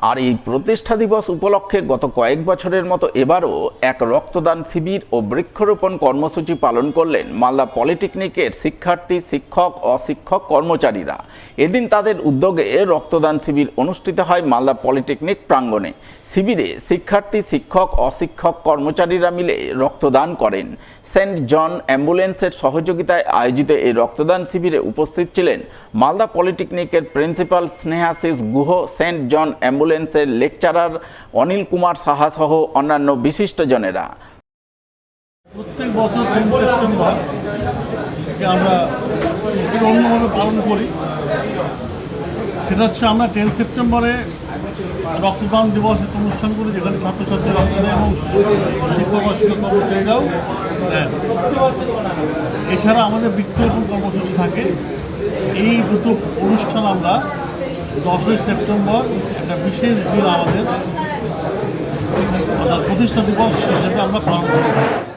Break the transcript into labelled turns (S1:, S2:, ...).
S1: আর এই প্রতিষ্ঠা দিবস উপলক্ষে গত কয়েক বছরের মতো এবারও এক রক্তদান শিবির ও বৃক্ষরোপণ কর্মসূচি পালন করলেন মালদা পলিটেকনিকের শিক্ষার্থী, শিক্ষক, অশিক্ষক কর্মচারীরা। এদিন তাদের উদ্যোগে রক্তদান শিবির অনুষ্ঠিত হয় মালদা পলিটেকনিক প্রাঙ্গণে। শিবিরে শিক্ষার্থী, শিক্ষক, অশিক্ষক কর্মচারীরা মিলে রক্তদান করেন। সেন্ট জন অ্যাম্বুলেন্সের সহযোগিতায় আয়োজিত এই রক্তদান শিবিরে উপস্থিত ছিলেন মালদা পলিটেকনিকের প্রিন্সিপাল স্নেহাশিস গুহ, সেন্ট জন অ্যাম্বুলেন্সের লেকচারার অনিল কুমার সাহা সহ অন্যান্য বিশিষ্টজনেরা।
S2: প্রত্যেক বছর 10 সেপ্টেম্বর আমরা অন্যভাবে পালন করি। সেটা হচ্ছে আমরা 10 সেপ্টেম্বরে রক্তদান দিবস একটা অনুষ্ঠান করি, যেখানে ছাত্রছাত্রী রক্ত দেয় এবং শিক্ষক অশিক্ষক কর্মচারীরাও দেন। এছাড়া আমাদের বৃক্ষরোপণ কর্মসূচি থাকে। এই দুটো অনুষ্ঠান আমরা 10ই সেপ্টেম্বর একটা বিশেষ দিন আমাদের প্রতিষ্ঠা দিবস হিসেবে আমরা পালন করে থাকি।